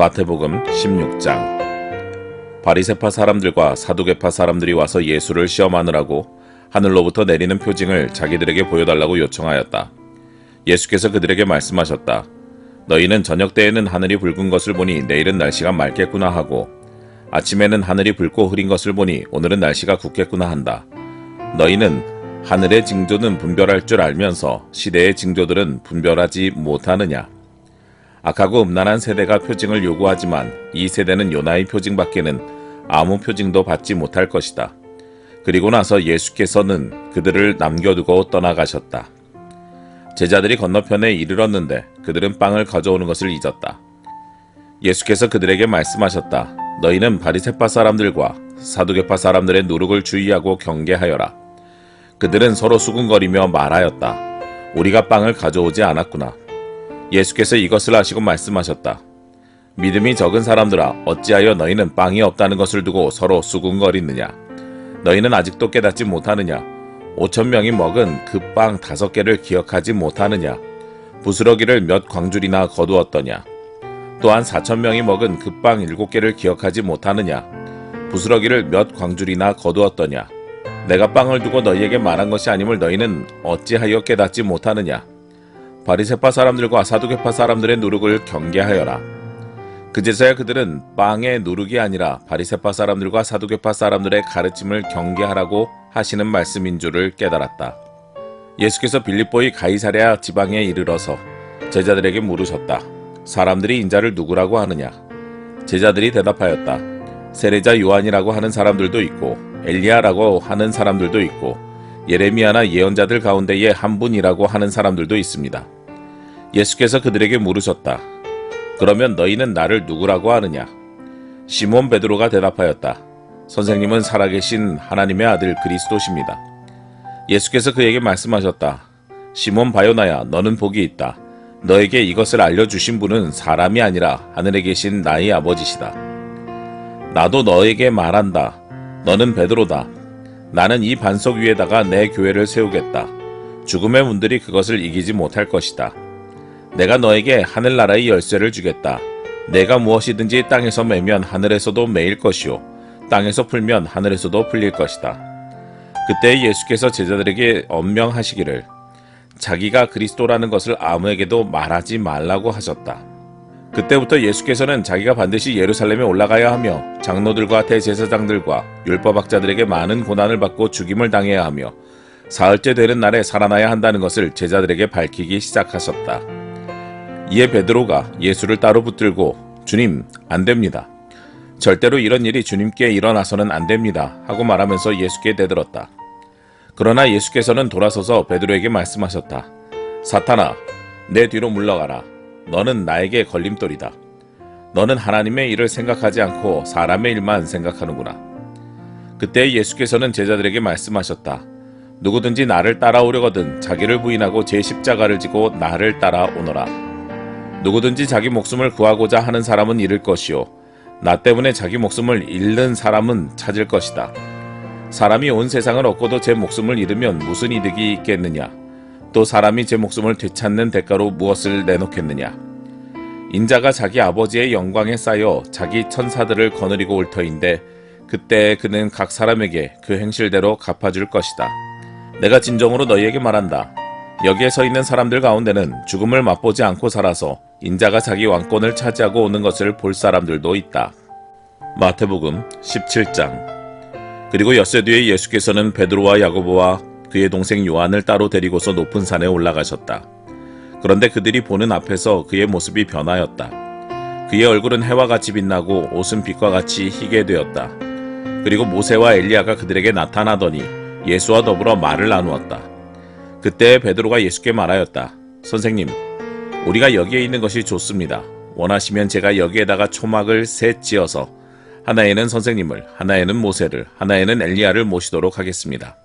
마태복음 16장. 바리새파 사람들과 사두개파 사람들이 와서 예수를 시험하느라고 하늘로부터 내리는 표징을 자기들에게 보여달라고 요청하였다. 예수께서 그들에게 말씀하셨다. 너희는 저녁 때에는 하늘이 붉은 것을 보니 내일은 날씨가 맑겠구나 하고, 아침에는 하늘이 붉고 흐린 것을 보니 오늘은 날씨가 굳겠구나 한다. 너희는 하늘의 징조는 분별할 줄 알면서 시대의 징조들은 분별하지 못하느냐? 악하고 음란한 세대가 표징을 요구하지만 이 세대는 요나의 표징밖에는 아무 표징도 받지 못할 것이다. 그리고 나서 예수께서는 그들을 남겨두고 떠나가셨다. 제자들이 건너편에 이르렀는데 그들은 빵을 가져오는 것을 잊었다. 예수께서 그들에게 말씀하셨다. 너희는 바리새파 사람들과 사두개파 사람들의 누룩을 주의하고 경계하여라. 그들은 서로 수군거리며 말하였다. 우리가 빵을 가져오지 않았구나. 예수께서 이것을 아시고 말씀하셨다. 믿음이 적은 사람들아, 어찌하여 너희는 빵이 없다는 것을 두고 서로 수군거리느냐? 너희는 아직도 깨닫지 못하느냐? 5,000명이 먹은 그 빵 5개를 기억하지 못하느냐? 부스러기를 몇 광줄이나 거두었더냐? 또한 4,000명이 먹은 그 빵 7개를 기억하지 못하느냐? 부스러기를 몇 광줄이나 거두었더냐? 내가 빵을 두고 너희에게 말한 것이 아님을 너희는 어찌하여 깨닫지 못하느냐? 바리새파 사람들과 사두개파 사람들의 누룩을 경계하여라. 그제서야 그들은 빵의 누룩이 아니라 바리새파 사람들과 사두개파 사람들의 가르침을 경계하라고 하시는 말씀인 줄을 깨달았다. 예수께서 빌립보의 가이사랴 지방에 이르러서 제자들에게 물으셨다. 사람들이 인자를 누구라고 하느냐? 제자들이 대답하였다. 세례자 요한이라고 하는 사람들도 있고 엘리야라고 하는 사람들도 있고 예레미야나 예언자들 가운데에 한 분이라고 하는 사람들도 있습니다. 예수께서 그들에게 물으셨다. 그러면 너희는 나를 누구라고 하느냐? 시몬 베드로가 대답하였다. 선생님은 살아계신 하나님의 아들 그리스도십니다. 예수께서 그에게 말씀하셨다. 시몬 바요나야, 너는 복이 있다. 너에게 이것을 알려주신 분은 사람이 아니라 하늘에 계신 나의 아버지시다. 나도 너에게 말한다. 너는 베드로다. 나는 이 반석 위에다가 내 교회를 세우겠다. 죽음의 문들이 그것을 이기지 못할 것이다. 내가 너에게 하늘나라의 열쇠를 주겠다. 내가 무엇이든지 땅에서 매면 하늘에서도 매일 것이요 땅에서 풀면 하늘에서도 풀릴 것이다. 그때 예수께서 제자들에게 엄명하시기를 자기가 그리스도라는 것을 아무에게도 말하지 말라고 하셨다. 그때부터 예수께서는 자기가 반드시 예루살렘에 올라가야 하며 장로들과 대제사장들과 율법학자들에게 많은 고난을 받고 죽임을 당해야 하며 사흘째 되는 날에 살아나야 한다는 것을 제자들에게 밝히기 시작하셨다. 이에 베드로가 예수를 따로 붙들고 주님, 안 됩니다. 절대로 이런 일이 주님께 일어나서는 안 됩니다. 하고 말하면서 예수께 대들었다. 그러나 예수께서는 돌아서서 베드로에게 말씀하셨다. 사탄아, 내 뒤로 물러가라. 너는 나에게 걸림돌이다. 너는 하나님의 일을 생각하지 않고 사람의 일만 생각하는구나. 그때 예수께서는 제자들에게 말씀하셨다. 누구든지 나를 따라오려거든 자기를 부인하고 제 십자가를 지고 나를 따라오너라. 누구든지 자기 목숨을 구하고자 하는 사람은 잃을 것이요 나 때문에 자기 목숨을 잃는 사람은 찾을 것이다. 사람이 온 세상을 얻고도 제 목숨을 잃으면 무슨 이득이 있겠느냐? 또 사람이 제 목숨을 되찾는 대가로 무엇을 내놓겠느냐? 인자가 자기 아버지의 영광에 쌓여 자기 천사들을 거느리고 올 터인데 그때 그는 각 사람에게 그 행실대로 갚아줄 것이다. 내가 진정으로 너희에게 말한다. 여기에 서 있는 사람들 가운데는 죽음을 맛보지 않고 살아서 인자가 자기 왕권을 차지하고 오는 것을 볼 사람들도 있다. 마태복음 17장. 그리고 엿새 뒤에 예수께서는 베드로와 야고보와 그의 동생 요한을 따로 데리고서 높은 산에 올라가셨다. 그런데 그들이 보는 앞에서 그의 모습이 변하였다. 그의 얼굴은 해와 같이 빛나고 옷은 빛과 같이 희게 되었다. 그리고 모세와 엘리야가 그들에게 나타나더니 예수와 더불어 말을 나누었다. 그때 베드로가 예수께 말하였다. 선생님, 우리가 여기에 있는 것이 좋습니다. 원하시면 제가 여기에다가 초막을 셋 지어서 하나에는 선생님을, 하나에는 모세를, 하나에는 엘리야를 모시도록 하겠습니다.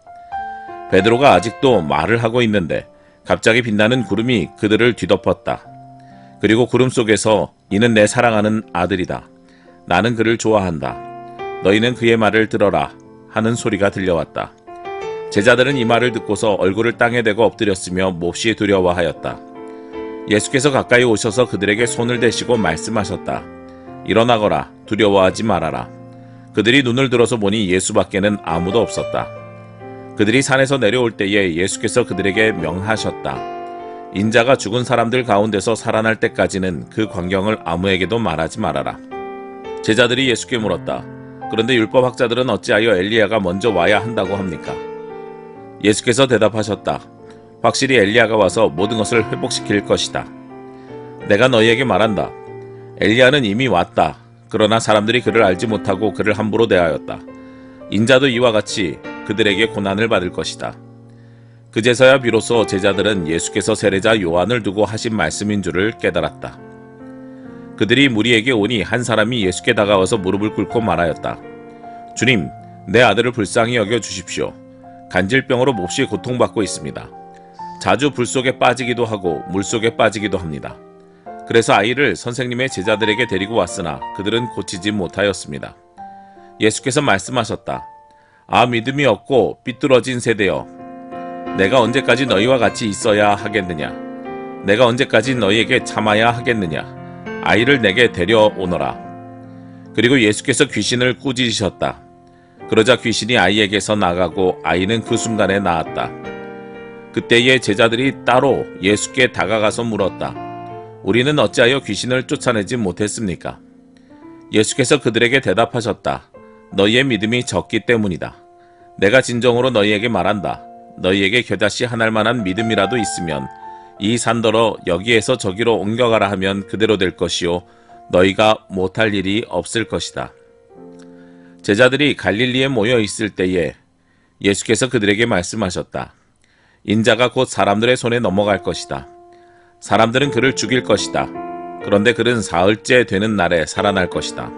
베드로가 아직도 말을 하고 있는데 갑자기 빛나는 구름이 그들을 뒤덮었다. 그리고 구름 속에서 이는 내 사랑하는 아들이다. 나는 그를 좋아한다. 너희는 그의 말을 들어라 하는 소리가 들려왔다. 제자들은 이 말을 듣고서 얼굴을 땅에 대고 엎드렸으며 몹시 두려워하였다. 예수께서 가까이 오셔서 그들에게 손을 대시고 말씀하셨다. 일어나거라. 두려워하지 말아라. 그들이 눈을 들어서 보니 예수밖에는 아무도 없었다. 그들이 산에서 내려올 때에 예수께서 그들에게 명하셨다. 인자가 죽은 사람들 가운데서 살아날 때까지는 그 광경을 아무에게도 말하지 말아라. 제자들이 예수께 물었다. 그런데 율법학자들은 어찌하여 엘리야가 먼저 와야 한다고 합니까? 예수께서 대답하셨다. 확실히 엘리야가 와서 모든 것을 회복시킬 것이다. 내가 너희에게 말한다. 엘리야는 이미 왔다. 그러나 사람들이 그를 알지 못하고 그를 함부로 대하였다. 인자도 이와 같이 그들에게 고난을 받을 것이다. 그제서야 비로소 제자들은 예수께서 세례자 요한을 두고 하신 말씀인 줄을 깨달았다. 그들이 무리에게 오니 한 사람이 예수께 다가와서 무릎을 꿇고 말하였다. 주님, 내 아들을 불쌍히 여겨 주십시오. 간질병으로 몹시 고통받고 있습니다. 자주 불 속에 빠지기도 하고 물 속에 빠지기도 합니다. 그래서 아이를 선생님의 제자들에게 데리고 왔으나 그들은 고치지 못하였습니다. 예수께서 말씀하셨다. 아, 믿음이 없고 삐뚤어진 세대여, 내가 언제까지 너희와 같이 있어야 하겠느냐? 내가 언제까지 너희에게 참아야 하겠느냐? 아이를 내게 데려오너라. 그리고 예수께서 귀신을 꾸짖으셨다. 그러자 귀신이 아이에게서 나가고 아이는 그 순간에 나았다. 그때에 제자들이 따로 예수께 다가가서 물었다. 우리는 어찌하여 귀신을 쫓아내지 못했습니까? 예수께서 그들에게 대답하셨다. 너희의 믿음이 적기 때문이다. 내가 진정으로 너희에게 말한다. 너희에게 겨자씨 하나일 만한 믿음이라도 있으면 이 산더러 여기에서 저기로 옮겨가라 하면 그대로 될 것이요 너희가 못할 일이 없을 것이다. 제자들이 갈릴리에 모여 있을 때에 예수께서 그들에게 말씀하셨다. 인자가 곧 사람들의 손에 넘어갈 것이다. 사람들은 그를 죽일 것이다. 그런데 그는 사흘째 되는 날에 살아날 것이다.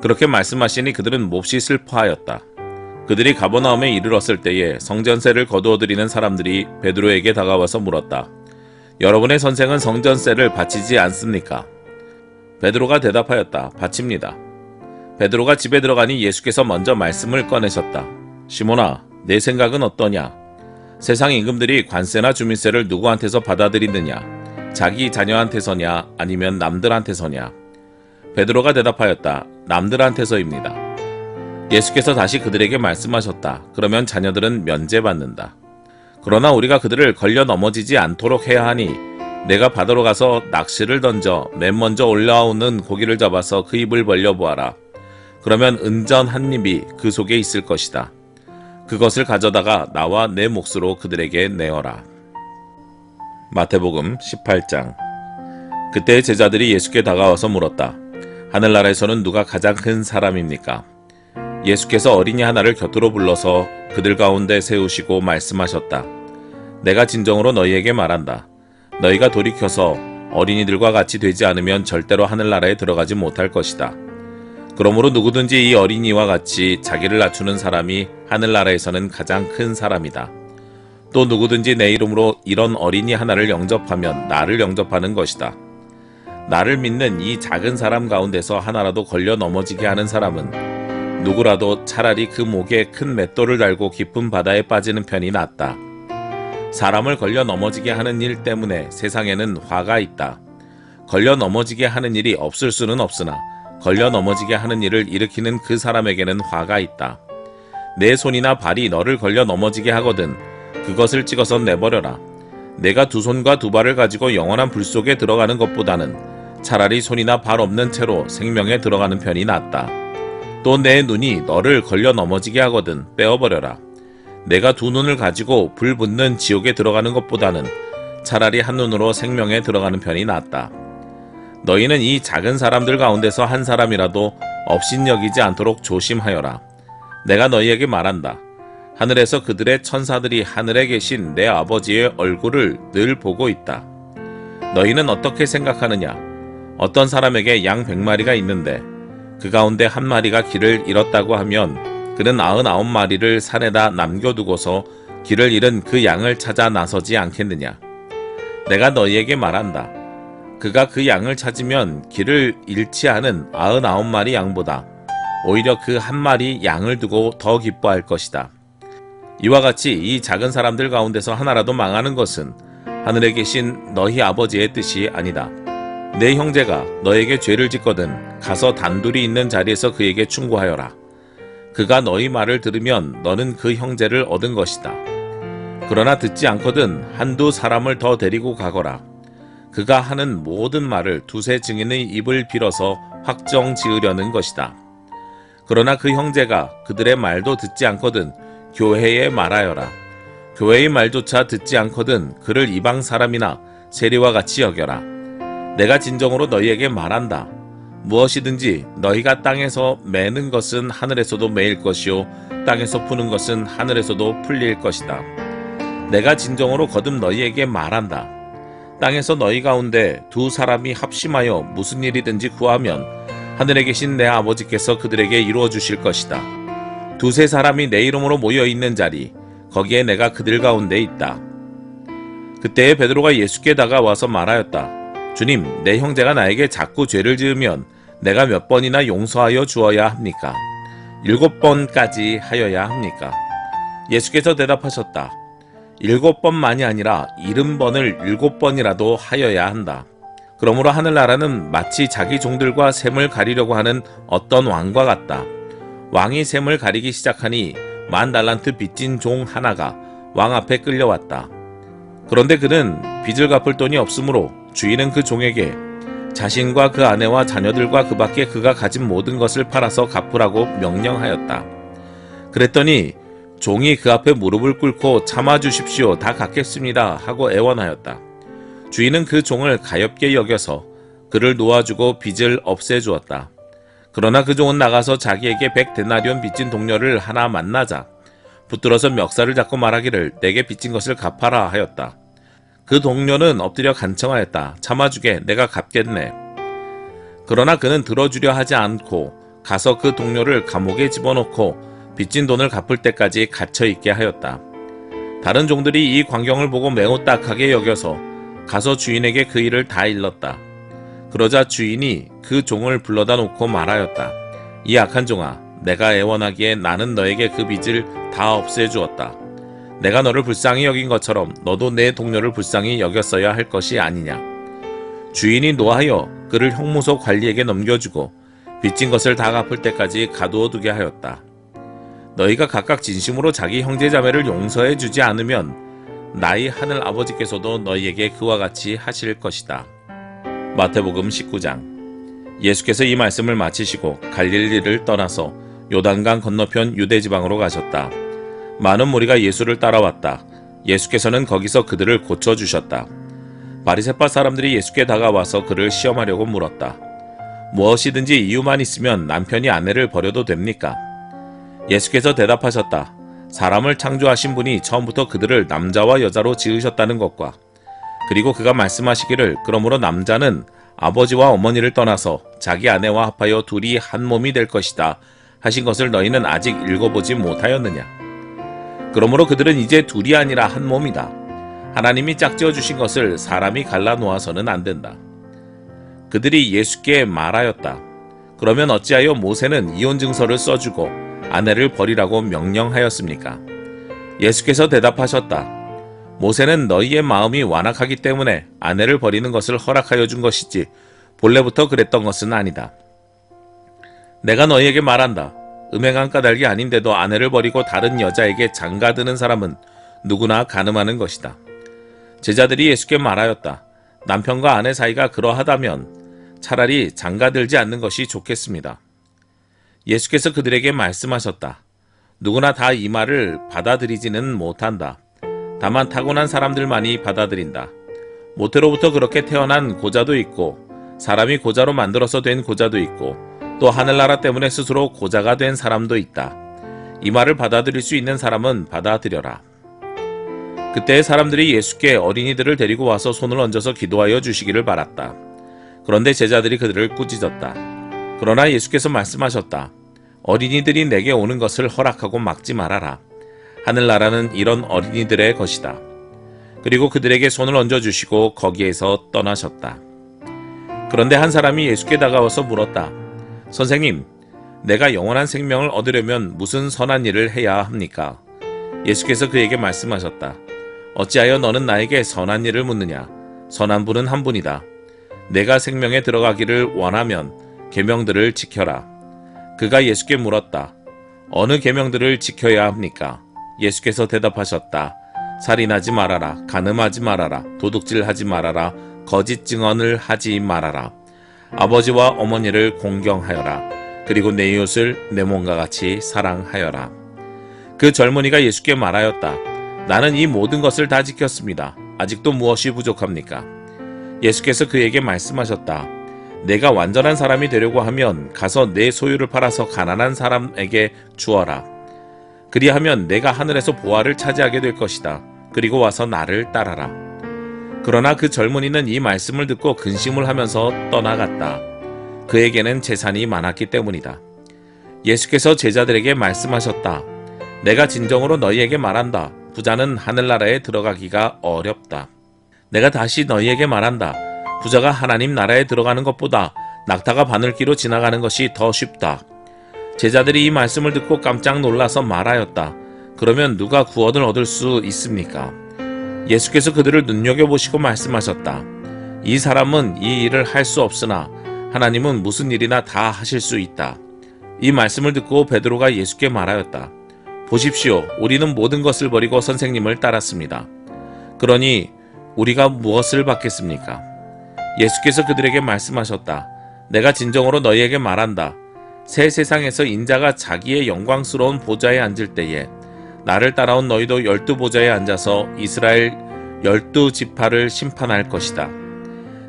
그렇게 말씀하시니 그들은 몹시 슬퍼하였다. 그들이 가버나움에 이르렀을 때에 성전세를 거두어들이는 사람들이 베드로에게 다가와서 물었다. 여러분의 선생은 성전세를 바치지 않습니까? 베드로가 대답하였다. 바칩니다. 베드로가 집에 들어가니 예수께서 먼저 말씀을 꺼내셨다. 시몬아, 내 생각은 어떠냐? 세상 임금들이 관세나 주민세를 누구한테서 받아들이느냐? 자기 자녀한테서냐? 아니면 남들한테서냐? 베드로가 대답하였다. 남들한테서입니다. 예수께서 다시 그들에게 말씀하셨다. 그러면 자녀들은 면제받는다. 그러나 우리가 그들을 걸려 넘어지지 않도록 해야 하니 내가 바다로 가서 낚시를 던져 맨 먼저 올라오는 고기를 잡아서 그 입을 벌려보아라. 그러면 은전 한 입이 그 속에 있을 것이다. 그것을 가져다가 나와 내 몫으로 그들에게 내어라. 마태복음 18장. 그때 제자들이 예수께 다가와서 물었다. 하늘나라에서는 누가 가장 큰 사람입니까? 예수께서 어린이 하나를 곁으로 불러서 그들 가운데 세우시고 말씀하셨다. 내가 진정으로 너희에게 말한다. 너희가 돌이켜서 어린이들과 같이 되지 않으면 절대로 하늘나라에 들어가지 못할 것이다. 그러므로 누구든지 이 어린이와 같이 자기를 낮추는 사람이 하늘나라에서는 가장 큰 사람이다. 또 누구든지 내 이름으로 이런 어린이 하나를 영접하면 나를 영접하는 것이다. 나를 믿는 이 작은 사람 가운데서 하나라도 걸려 넘어지게 하는 사람은 누구라도 차라리 그 목에 큰 맷돌을 달고 깊은 바다에 빠지는 편이 낫다. 사람을 걸려 넘어지게 하는 일 때문에 세상에는 화가 있다. 걸려 넘어지게 하는 일이 없을 수는 없으나 걸려 넘어지게 하는 일을 일으키는 그 사람에게는 화가 있다. 내 손이나 발이 너를 걸려 넘어지게 하거든 그것을 찍어서 내버려라. 내가 두 손과 두 발을 가지고 영원한 불 속에 들어가는 것보다는 차라리 손이나 발 없는 채로 생명에 들어가는 편이 낫다. 또 내 눈이 너를 걸려 넘어지게 하거든 빼어버려라. 내가 두 눈을 가지고 불 붙는 지옥에 들어가는 것보다는 차라리 한 눈으로 생명에 들어가는 편이 낫다. 너희는 이 작은 사람들 가운데서 한 사람이라도 업신여기지 않도록 조심하여라. 내가 너희에게 말한다. 하늘에서 그들의 천사들이 하늘에 계신 내 아버지의 얼굴을 늘 보고 있다. 너희는 어떻게 생각하느냐? 어떤 사람에게 양 100마리가 있는데 그 가운데 한 마리가 길을 잃었다고 하면 그는 99마리를 산에다 남겨두고서 길을 잃은 그 양을 찾아 나서지 않겠느냐? 내가 너희에게 말한다. 그가 그 양을 찾으면 길을 잃지 않은 99마리 양보다 오히려 그 한 마리 양을 두고 더 기뻐할 것이다. 이와 같이 이 작은 사람들 가운데서 하나라도 망하는 것은 하늘에 계신 너희 아버지의 뜻이 아니다. 내 형제가 너에게 죄를 짓거든 가서 단둘이 있는 자리에서 그에게 충고하여라. 그가 너희 말을 들으면 너는 그 형제를 얻은 것이다. 그러나 듣지 않거든 한두 사람을 더 데리고 가거라. 그가 하는 모든 말을 두세 증인의 입을 빌어서 확정 지으려는 것이다. 그러나 그 형제가 그들의 말도 듣지 않거든 교회에 말하여라. 교회의 말조차 듣지 않거든 그를 이방 사람이나 세리와 같이 여겨라. 내가 진정으로 너희에게 말한다. 무엇이든지 너희가 땅에서 매는 것은 하늘에서도 매일 것이요 땅에서 푸는 것은 하늘에서도 풀릴 것이다. 내가 진정으로 거듭 너희에게 말한다. 땅에서 너희 가운데 두 사람이 합심하여 무슨 일이든지 구하면 하늘에 계신 내 아버지께서 그들에게 이루어 주실 것이다. 두세 사람이 내 이름으로 모여 있는 자리, 거기에 내가 그들 가운데 있다. 그때에 베드로가 예수께 다가와서 말하였다. 주님, 내 형제가 나에게 자꾸 죄를 지으면 내가 몇 번이나 용서하여 주어야 합니까? 7번까지 하여야 합니까? 예수께서 대답하셨다. 7번만이 아니라 70번을 7번이라도 하여야 한다. 그러므로 하늘나라는 마치 자기 종들과 셈을 가리려고 하는 어떤 왕과 같다. 왕이 셈을 가리기 시작하니 10,000달란트 빚진 종 하나가 왕 앞에 끌려왔다. 그런데 그는 빚을 갚을 돈이 없으므로 주인은 그 종에게 자신과 그 아내와 자녀들과 그 밖에 그가 가진 모든 것을 팔아서 갚으라고 명령하였다. 그랬더니 종이 그 앞에 무릎을 꿇고 참아주십시오. 다 갚겠습니다. 하고 애원하였다. 주인은 그 종을 가엾게 여겨서 그를 놓아주고 빚을 없애주었다. 그러나 그 종은 나가서 자기에게 100데나리온 빚진 동료를 하나 만나자 붙들어서 멱살을 잡고 말하기를 내게 빚진 것을 갚아라 하였다. 그 동료는 엎드려 간청하였다. 참아주게, 내가 갚겠네. 그러나 그는 들어주려 하지 않고 가서 그 동료를 감옥에 집어넣고 빚진 돈을 갚을 때까지 갇혀있게 하였다. 다른 종들이 이 광경을 보고 매우 딱하게 여겨서 가서 주인에게 그 일을 다 일렀다. 그러자 주인이 그 종을 불러다 놓고 말하였다. 이 악한 종아, 내가 애원하기에 나는 너에게 그 빚을 다 없애주었다. 내가 너를 불쌍히 여긴 것처럼 너도 내 동료를 불쌍히 여겼어야 할 것이 아니냐. 주인이 노하여 그를 형무소 관리에게 넘겨주고 빚진 것을 다 갚을 때까지 가두어 두게 하였다. 너희가 각각 진심으로 자기 형제자매를 용서해 주지 않으면 나의 하늘 아버지께서도 너희에게 그와 같이 하실 것이다. 마태복음 19장. 예수께서 이 말씀을 마치시고 갈릴리를 떠나서 요단강 건너편 유대지방으로 가셨다. 많은 무리가 예수를 따라왔다. 예수께서는 거기서 그들을 고쳐주셨다. 바리새파 사람들이 예수께 다가와서 그를 시험하려고 물었다. 무엇이든지 이유만 있으면 남편이 아내를 버려도 됩니까? 예수께서 대답하셨다. 사람을 창조하신 분이 처음부터 그들을 남자와 여자로 지으셨다는 것과 그리고 그가 말씀하시기를 그러므로 남자는 아버지와 어머니를 떠나서 자기 아내와 합하여 둘이 한 몸이 될 것이다 하신 것을 너희는 아직 읽어보지 못하였느냐? 그러므로 그들은 이제 둘이 아니라 한 몸이다. 하나님이 짝지어 주신 것을 사람이 갈라 놓아서는 안 된다. 그들이 예수께 말하였다. 그러면 어찌하여 모세는 이혼 증서를 써주고 아내를 버리라고 명령하였습니까? 예수께서 대답하셨다. 모세는 너희의 마음이 완악하기 때문에 아내를 버리는 것을 허락하여 준 것이지 본래부터 그랬던 것은 아니다. 내가 너희에게 말한다. 음행한 까닭이 아닌데도 아내를 버리고 다른 여자에게 장가드는 사람은 누구나 간음하는 것이다. 제자들이 예수께 말하였다. 남편과 아내 사이가 그러하다면 차라리 장가들지 않는 것이 좋겠습니다. 예수께서 그들에게 말씀하셨다. 누구나 다 이 말을 받아들이지는 못한다. 다만 타고난 사람들만이 받아들인다. 모태로부터 그렇게 태어난 고자도 있고 사람이 고자로 만들어서 된 고자도 있고 또 하늘나라 때문에 스스로 고자가 된 사람도 있다. 이 말을 받아들일 수 있는 사람은 받아들여라. 그때 사람들이 예수께 어린이들을 데리고 와서 손을 얹어서 기도하여 주시기를 바랐다. 그런데 제자들이 그들을 꾸짖었다. 그러나 예수께서 말씀하셨다. 어린이들이 내게 오는 것을 허락하고 막지 말아라. 하늘나라는 이런 어린이들의 것이다. 그리고 그들에게 손을 얹어주시고 거기에서 떠나셨다. 그런데 한 사람이 예수께 다가와서 물었다. 선생님, 내가 영원한 생명을 얻으려면 무슨 선한 일을 해야 합니까? 예수께서 그에게 말씀하셨다. 어찌하여 너는 나에게 선한 일을 묻느냐? 선한 분은 한 분이다. 내가 생명에 들어가기를 원하면 계명들을 지켜라. 그가 예수께 물었다. 어느 계명들을 지켜야 합니까? 예수께서 대답하셨다. 살인하지 말아라. 간음하지 말아라. 도둑질하지 말아라. 거짓 증언을 하지 말아라. 아버지와 어머니를 공경하여라. 그리고 내 이웃을 내 몸과 같이 사랑하여라. 그 젊은이가 예수께 말하였다. 나는 이 모든 것을 다 지켰습니다. 아직도 무엇이 부족합니까? 예수께서 그에게 말씀하셨다. 내가 완전한 사람이 되려고 하면 가서 내 소유를 팔아서 가난한 사람에게 주어라. 그리하면 내가 하늘에서 보화를 차지하게 될 것이다. 그리고 와서 나를 따라라. 그러나 그 젊은이는 이 말씀을 듣고 근심을 하면서 떠나갔다. 그에게는 재산이 많았기 때문이다. 예수께서 제자들에게 말씀하셨다. 내가 진정으로 너희에게 말한다. 부자는 하늘나라에 들어가기가 어렵다. 내가 다시 너희에게 말한다. 부자가 하나님 나라에 들어가는 것보다 낙타가 바늘기로 지나가는 것이 더 쉽다. 제자들이 이 말씀을 듣고 깜짝 놀라서 말하였다. 그러면 누가 구원을 얻을 수 있습니까? 예수께서 그들을 눈여겨보시고 말씀하셨다. 이 사람은 이 일을 할 수 없으나 하나님은 무슨 일이나 다 하실 수 있다. 이 말씀을 듣고 베드로가 예수께 말하였다. 보십시오. 우리는 모든 것을 버리고 선생님을 따랐습니다. 그러니 우리가 무엇을 받겠습니까? 예수께서 그들에게 말씀하셨다. 내가 진정으로 너희에게 말한다. 새 세상에서 인자가 자기의 영광스러운 보좌에 앉을 때에 나를 따라온 너희도 12보좌에 앉아서 이스라엘 12지파를 심판할 것이다.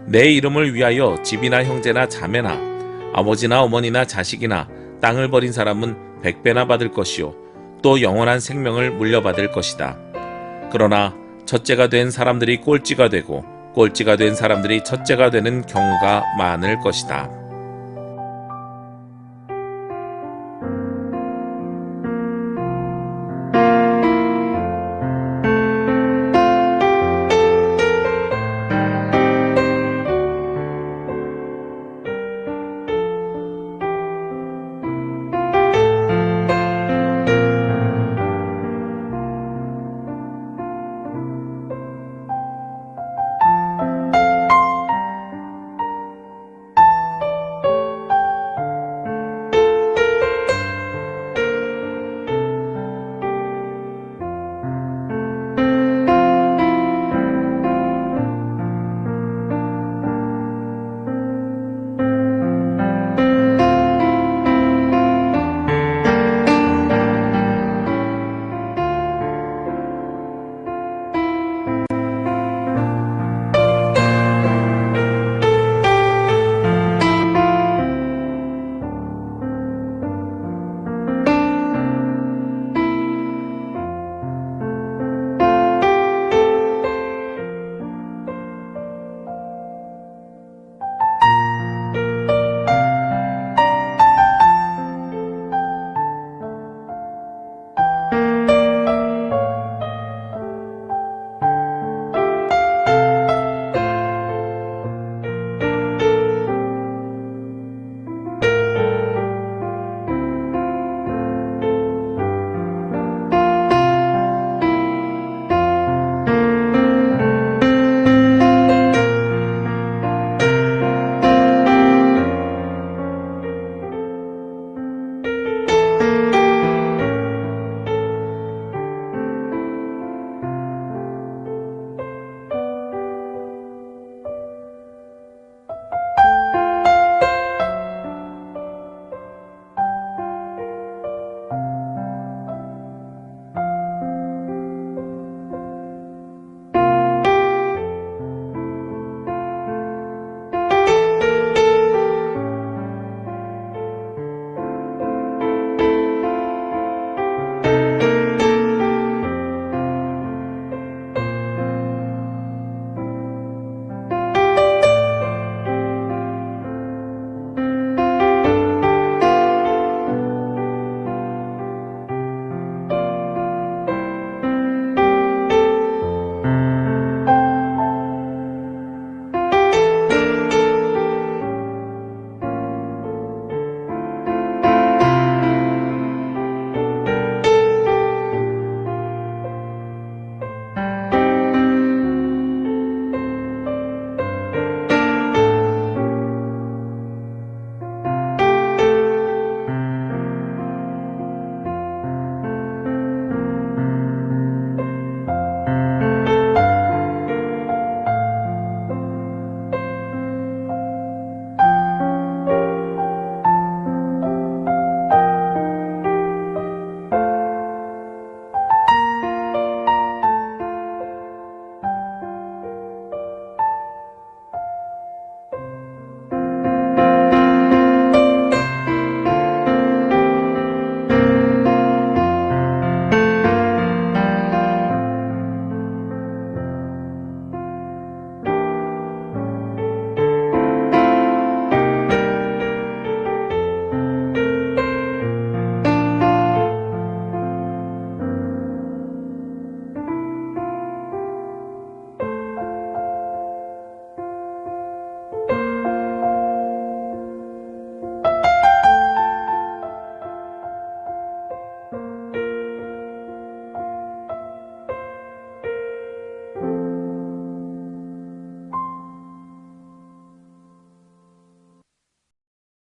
내 이름을 위하여 집이나 형제나 자매나 아버지나 어머니나 자식이나 땅을 버린 사람은 100배나 받을 것이요 또 영원한 생명을 물려받을 것이다. 그러나 첫째가 된 사람들이 꼴찌가 되고 꼴찌가 된 사람들이 첫째가 되는 경우가 많을 것이다.